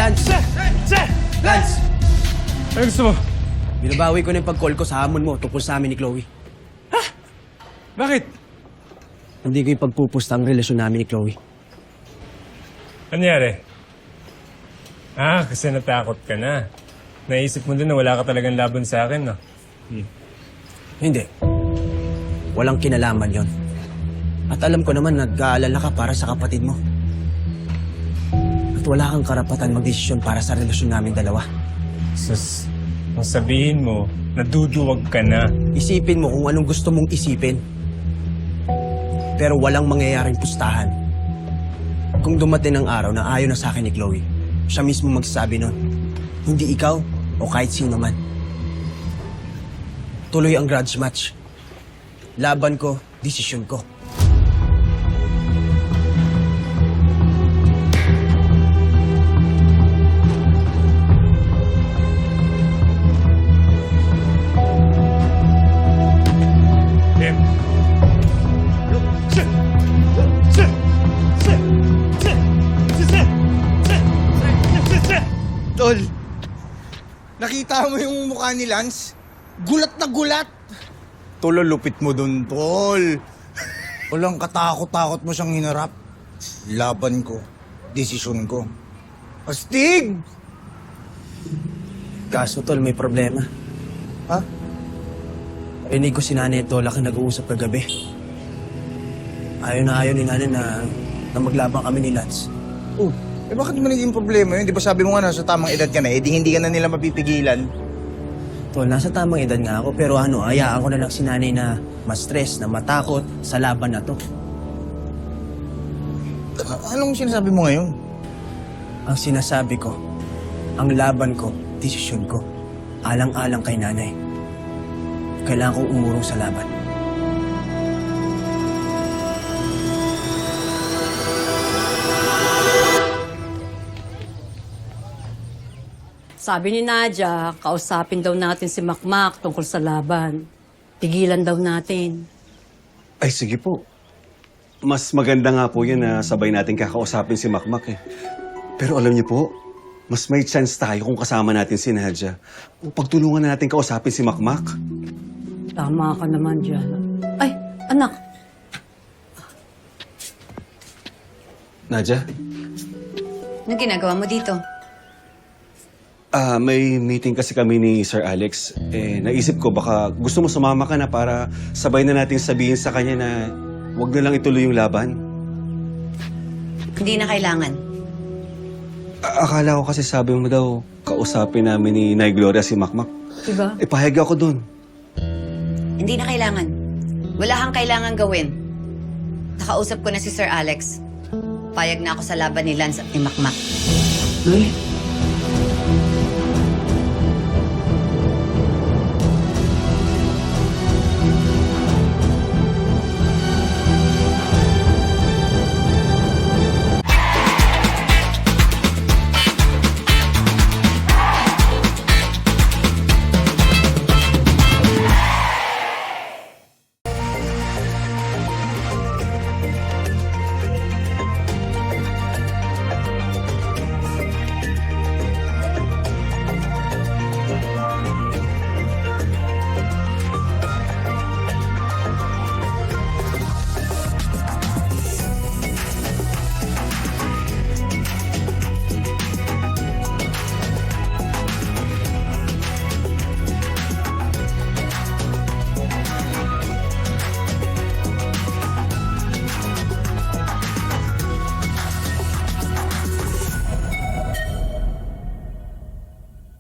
Lance! Lance! Ano gusto mo? Binabawi ko na yung pag-call ko sa hamon mo tungkol sa amin ni Chloe. Bakit? Hindi ko yung pagpupusta ang relasyon namin ni Chloe. Ano nangyari? Kasi natakot ka na. Naisip mo din na wala ka talagang laban sa akin, no? Hindi. Walang kinalaman yon. At alam ko naman nag-aalala ka para sa kapatid mo. At wala kang karapatan magdesisyon para sa relasyon namin dalawa. Sus, kung sabihin mo, naduduwag ka na. Isipin mo kung anong gusto mong isipin. Pero walang mangyayaring pustahan. Kung dumating ang araw na ayaw na sa akin ni Chloe, siya mismo magsasabi nun. Hindi ikaw o kahit sino man. Tuloy ang grudge match. Laban ko, desisyon ko. Em. Tol, nakita mo yung mukha ni Lance? Gulat na gulat! Tol, lupit mo dun, Tol. Walang katakot-takot mo siyang hinarap. Laban ko. Desisyon ko. Astig! Kaso, Tol, may problema. Ha? Rinig ko si Nanay at Lola ka nag-uusap kagabi. Ayaw na ayaw ni Nanay na maglabang kami ni Lance. Oh, bakit mo naging problema yun? Di ba sabi mo nga nasa tamang edad ka na, hindi ka na nila mapipigilan. Tol, nasa tamang edad nga ako, pero hayaan ko na lang si Nanay na ma-stress, na matakot sa laban na to. Anong sinasabi mo ngayon? Ang sinasabi ko, ang laban ko, desisyon ko, alang-alang kay Nanay. Kailangan kong umurong sa laban. Sabi ni Nadia, kausapin daw natin si Makmak tungkol sa laban. Tigilan daw natin. Ay, sige po. Mas maganda nga po yun na sabay natin kakausapin si Makmak eh. Pero alam niyo po, mas may chance tayo kung kasama natin si Nadia. O pagtulungan natin kausapin si Makmak. Tama ka naman dyan. Ay, anak. Nadia? Anong ginagawa mo dito? May meeting kasi kami ni Sir Alex. Naisip ko baka gusto mo sumama ka na para sabay na natin sabihin sa kanya na huwag na lang ituloy yung laban. Hindi na kailangan. Akala ko kasi sabi mo daw, kausapin namin ni Nay Gloria si Makmak. Diba? Pahayag ako dun. Hindi na kailangan. Wala kang kailangan gawin. Nakausap ko na si Sir Alex. Payag na ako sa laban ni Lance at ni Makmak. Nay?